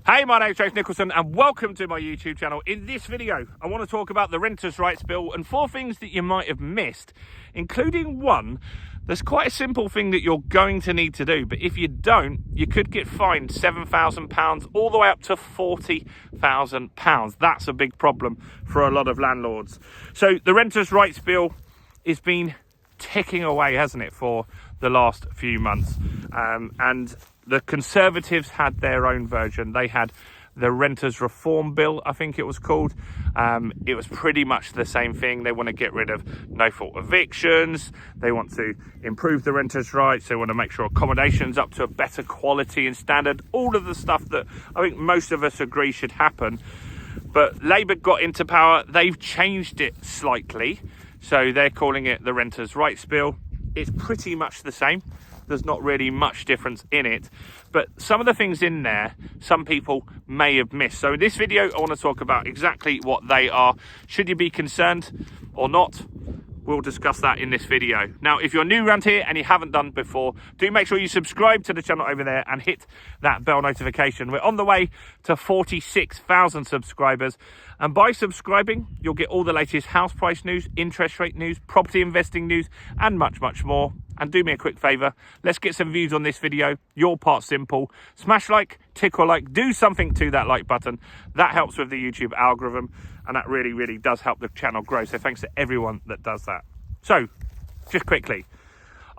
Hey, my name's James Nicholson and welcome to my YouTube channel. In this video, I want to talk about the Renters' Rights Bill and 4 things that you might have missed, including one that's quite a simple thing that you're going to need to do, but if you don't, you could get fined £7,000 all the way up to £40,000. That's a big problem for a lot of landlords. So the Renters' Rights Bill has been ticking away, hasn't it, for the last few months, and the Conservatives had their own version. They had the Renters Reform Bill, I think it was called. It was pretty much the same thing. They want to get rid of no-fault evictions. They want to improve the renters' rights. They want to make sure accommodation's up to a better quality and standard. All of the stuff that I think most of us agree should happen. But Labour got into power. They've changed it slightly. So they're calling it the Renters' Rights Bill. It's pretty much the same. There's not really much difference in it, but some of the things in there, some people may have missed. So in this video, I want to talk about exactly what they are. Should you be concerned or not? We'll discuss that in this video. Now, if you're new around here and you haven't done before, do make sure you subscribe to the channel over there and hit that bell notification. We're on the way to 46,000 subscribers. And by subscribing, you'll get all the latest house price news, interest rate news, property investing news, and much, much more. And do me a quick favor, let's get some views on this video. Your part's simple. Smash like, tickle like, do something to that like button. That helps with the YouTube algorithm, and that really, really does help the channel grow. So thanks to everyone that does that. So, just quickly,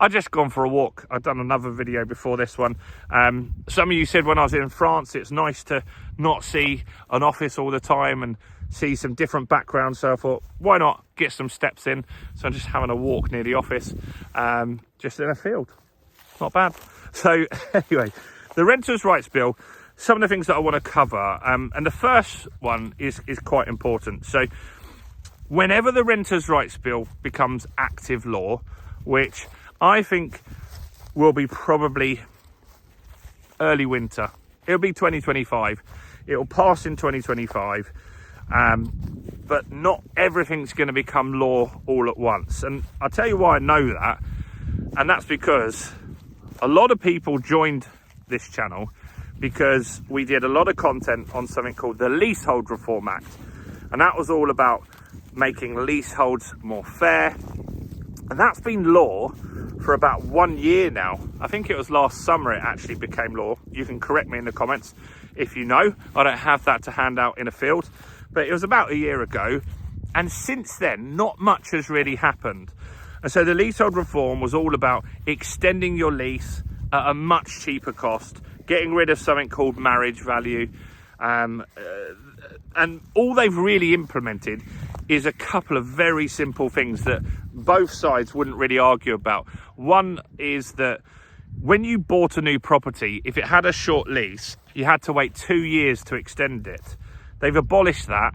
I've just gone for a walk. I've done another video before this one. Some of you said when I was in France, it's nice to not see an office all the time and see some different backgrounds. So I thought, why not get some steps in? So I'm just having a walk near the office, just in a field. Not bad. So anyway, the Renters' Rights Bill, some of the things that I want to cover. And the first one is quite important. So whenever the Renters' Rights Bill becomes active law, which I think will be probably early winter. It'll be 2025. It'll pass in 2025. But not everything's going to become law all at once. And I'll tell you why I know that. And that's because a lot of people joined this channel because we did a lot of content on something called the Leasehold Reform Act. And that was all about making leaseholds more fair. And that's been law for about 1 year now. I think it was last summer it actually became law. You can correct me in the comments if you know. I don't have that to hand out in a field, but it was about a year ago. And since then, not much has really happened. And so the leasehold reform was all about extending your lease at a much cheaper cost, getting rid of something called marriage value. And all they've really implemented is a couple of very simple things that both sides wouldn't really argue about. One is that when you bought a new property, if it had a short lease, you had to wait 2 years to extend it. They've abolished that.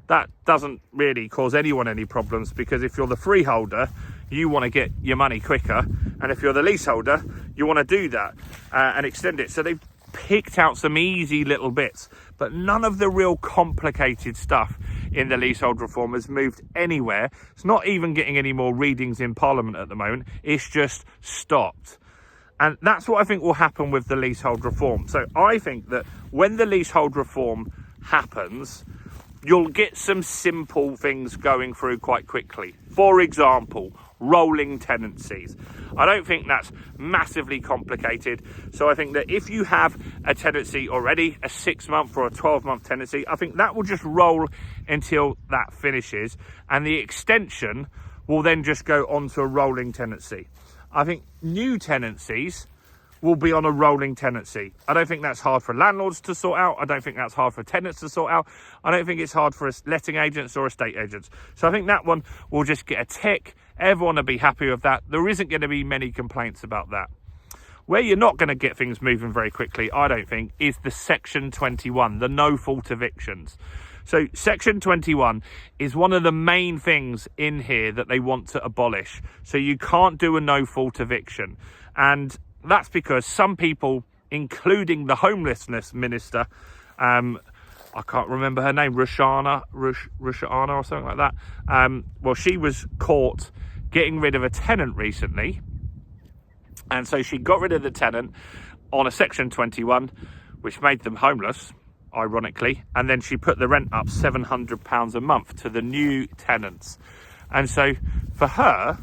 That doesn't really cause anyone any problems, because if you're the freeholder, you want to get your money quicker. And if you're the leaseholder, you want to do that and extend it. So they've picked out some easy little bits, but none of the real complicated stuff in the leasehold reform has moved anywhere. It's not even getting any more readings in Parliament at the moment. It's just stopped. And that's what I think will happen with the leasehold reform. So I think that when the leasehold reform happens, you'll get some simple things going through quite quickly. For example, rolling tenancies. I don't think that's massively complicated. So I think that if you have a tenancy already, a 6-month or a 12-month tenancy, I think that will just roll until that finishes. And the extension will then just go on to a rolling tenancy. I think new tenancies will be on a rolling tenancy. I don't think that's hard for landlords to sort out. I don't think that's hard for tenants to sort out. I don't think it's hard for letting agents or estate agents. So I think that one will just get a tick. Everyone will be happy with that. There isn't going to be many complaints about that. Where you're not going to get things moving very quickly, I don't think, is the Section 21, the no-fault evictions. So Section 21 is one of the main things in here that they want to abolish. So you can't do a no-fault eviction. And that's because some people, including the homelessness minister, I can't remember her name, Rushana or something like that. Well, she was caught getting rid of a tenant recently. And so she got rid of the tenant on a Section 21, which made them homeless. ironically, and then she put the rent up £700 a month to the new tenants. And so for her,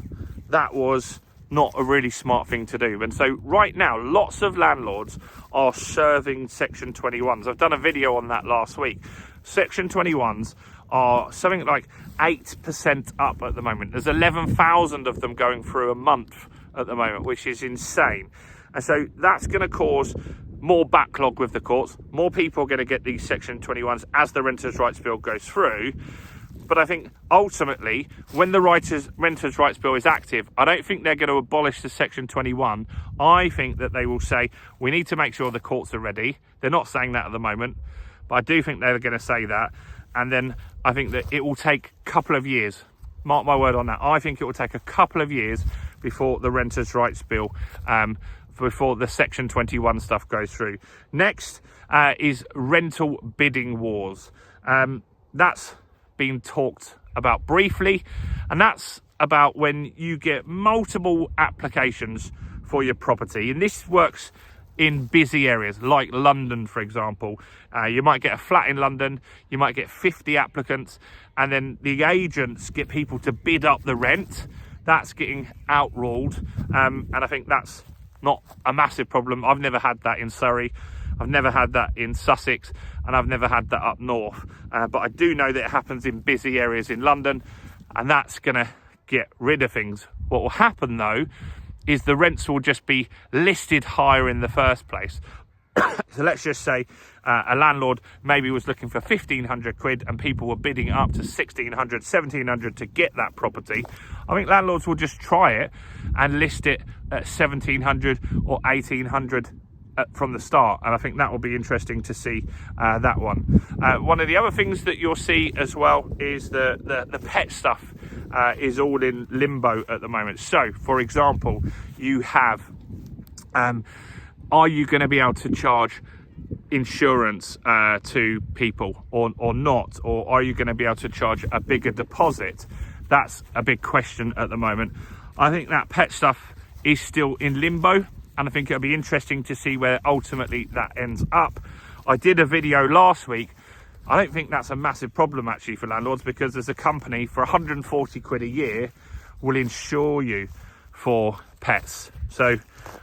that was not a really smart thing to do. And so right now, lots of landlords are serving Section 21s. I've done a video on that last week. Section 21s are something like 8% up at the moment. There's 11,000 of them going through a month at the moment, which is insane. And so that's going to cause more backlog with the courts. More people are going to get these Section 21s as the Renters' Rights Bill goes through. But I think ultimately, when the Renters' Rights Bill is active, I don't think they're going to abolish the Section 21. I think that they will say, we need to make sure the courts are ready. They're not saying that at the moment, but I do think they're going to say that. And then I think that it will take a couple of years. Mark my word on that. I think it will take a couple of years before the Renters' Rights Bill, before the Section 21 stuff goes through. Next is rental bidding wars. That's been talked about briefly, and that's about when you get multiple applications for your property, and this works in busy areas like London, for example. You might get a flat in London, you might get 50 applicants, and then the agents get people to bid up the rent. That's getting outruled, and I think that's not a massive problem. I've never had that in Surrey, I've never had that in Sussex, and I've never had that up north. But I do know that it happens in busy areas in London, and that's going to get rid of things. What will happen, though, is the rents will just be listed higher in the first place. So let's just say a landlord maybe was looking for 1,500 quid and people were bidding up to 1,600, 1,700 to get that property. I think landlords will just try it and list it at 1,700 or 1,800 from the start, and I think that will be interesting to see that one. One of the other things that you'll see as well is the pet stuff is all in limbo at the moment. So for example, you have are you going to be able to charge insurance to people or not, or are you going to be able to charge a bigger deposit? That's a big question at the moment. I think that pet stuff is still in limbo, and I think it'll be interesting to see where ultimately that ends up. I did a video last week. I don't think that's a massive problem actually for landlords, because there's a company for 140 quid a year will insure you for pets. So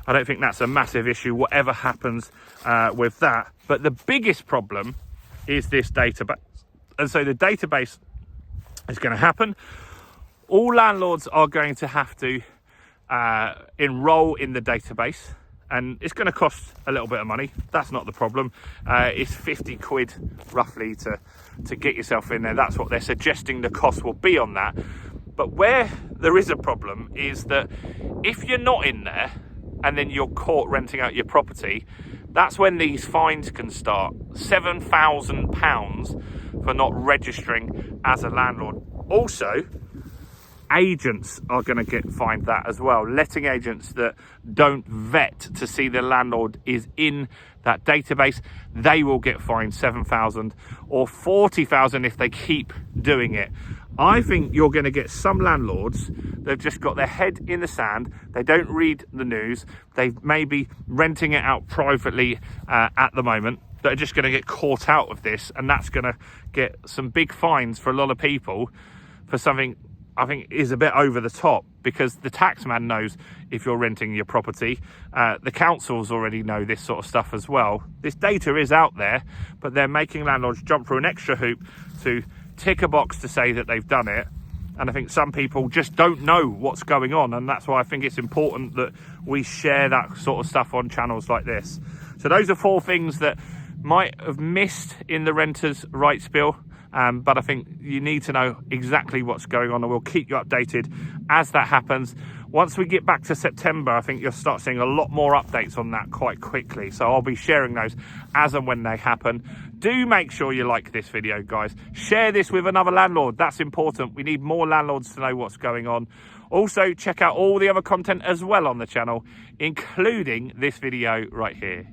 I don't think that's a massive issue, whatever happens with that. But the biggest problem is this database. And so the database is going to happen. All landlords are going to have to enroll in the database, and it's going to cost a little bit of money. That's not the problem. It's 50 quid roughly to get yourself in there. That's what they're suggesting the cost will be on that. But where there is a problem is that if you're not in there and then you're caught renting out your property, that's when these fines can start. £7,000 for not registering as a landlord. Also, agents are going to get fined that as well. Letting agents that don't vet to see the landlord is in that database, they will get fined 7,000 or 40,000 if they keep doing it. I think you're going to get some landlords that have just got their head in the sand. They don't read the news. They may be renting it out privately at the moment. That are just going to get caught out of this, and that's going to get some big fines for a lot of people for something I think is a bit over the top, because the taxman knows if you're renting your property. The councils already know this sort of stuff as well. This data is out there, but they're making landlords jump through an extra hoop to tick a box to say that they've done it. And I think some people just don't know what's going on, and that's why I think it's important that we share that sort of stuff on channels like this. So those are 4 things that might have missed in the Renters' Rights Bill. But I think you need to know exactly what's going on, and we'll keep you updated as that happens. Once we get back to September, I think you'll start seeing a lot more updates on that quite quickly. So I'll be sharing those as and when they happen. Do make sure you like this video, guys. Share this with another landlord. That's important. We need more landlords to know what's going on. Also, check out all the other content as well on the channel, including this video right here.